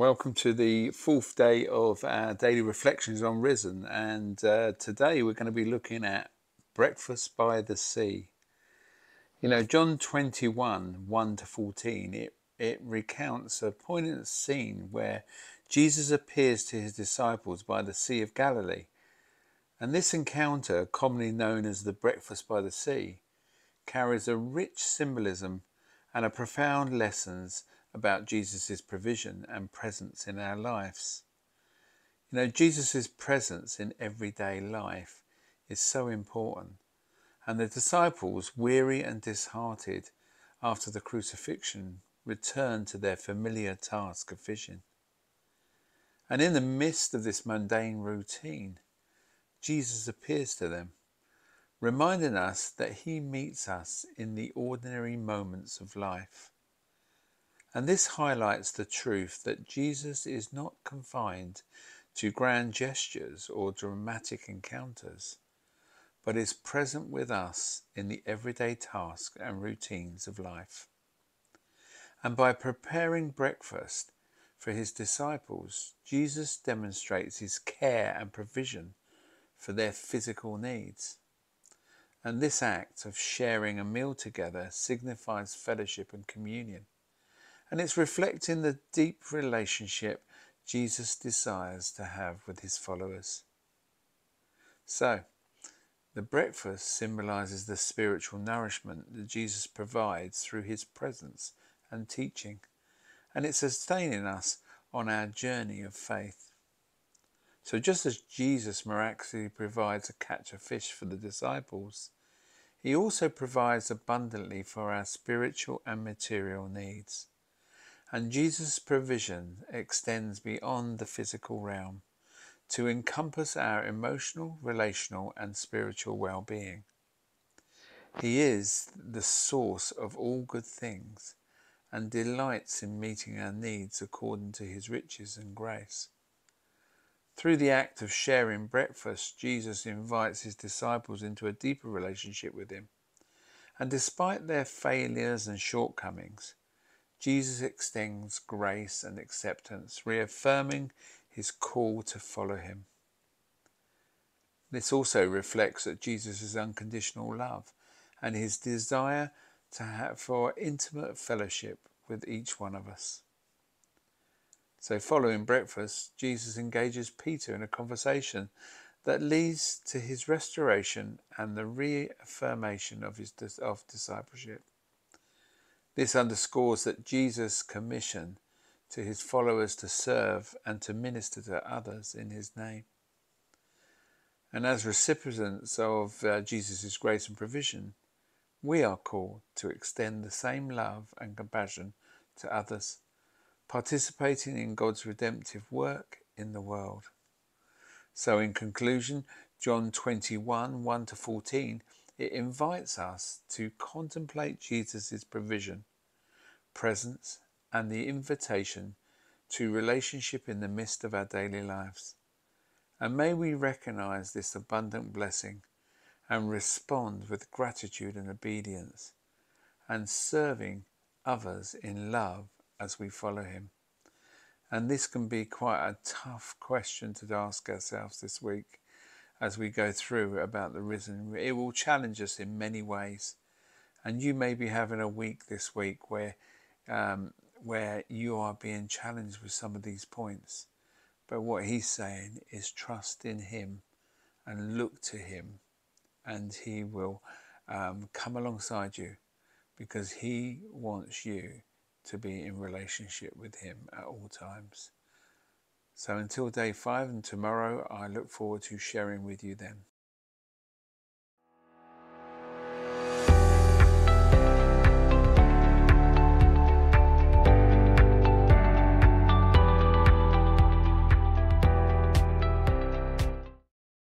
welcome to the fourth day of our daily reflections on Risen. And today we're going to be looking at breakfast by the sea. You know, John 21, 1 to 14, it recounts a poignant scene where Jesus appears to his disciples by the Sea of Galilee. And this encounter, commonly known as the breakfast by the sea, carries a rich symbolism and a profound lessons about Jesus' provision and presence in our lives. You know, Jesus' presence in everyday life is so important, and the disciples, weary and disheartened after the crucifixion, return to their familiar task of fishing. And in the midst of this mundane routine, Jesus appears to them, reminding us that he meets us in the ordinary moments of life. And this highlights the truth that Jesus is not confined to grand gestures or dramatic encounters, but is present with us in the everyday tasks and routines of life. And by preparing breakfast for his disciples, Jesus demonstrates his care and provision for their physical needs. And this act of sharing a meal together signifies fellowship and communion. And it's reflecting the deep relationship Jesus desires to have with his followers. So, the breakfast symbolizes the spiritual nourishment that Jesus provides through his presence and teaching, and it's sustaining us on our journey of faith. So just as Jesus miraculously provides a catch of fish for the disciples, he also provides abundantly for our spiritual and material needs. And Jesus' provision extends beyond the physical realm to encompass our emotional, relational, and spiritual well-being. He is the source of all good things and delights in meeting our needs according to his riches and grace. Through the act of sharing breakfast, Jesus invites his disciples into a deeper relationship with him. And despite their failures and shortcomings, Jesus extends grace and acceptance, reaffirming his call to follow him. This also reflects that Jesus' unconditional love and his desire to have for intimate fellowship with each one of us. So following breakfast, Jesus engages Peter in a conversation that leads to his restoration and the reaffirmation of discipleship. This underscores that Jesus' commission to his followers to serve and to minister to others in his name. And as recipients of Jesus' grace and provision, we are called to extend the same love and compassion to others, participating in God's redemptive work in the world. So in conclusion, John 21, 1 to 14, it invites us to contemplate Jesus' provision, presence, and the invitation to relationship in the midst of our daily lives. And may we recognize this abundant blessing and respond with gratitude and obedience, and serving others in love as we follow him. And this can be quite a tough question to ask ourselves this week as we go through about the risen. It will challenge us in many ways. And you may be having a week this week where you are being challenged with some of these points. But what he's saying is trust in him and look to him, and he will come alongside you, because he wants you to be in relationship with him at all times. So until day 5 and tomorrow, I look forward to sharing with you then.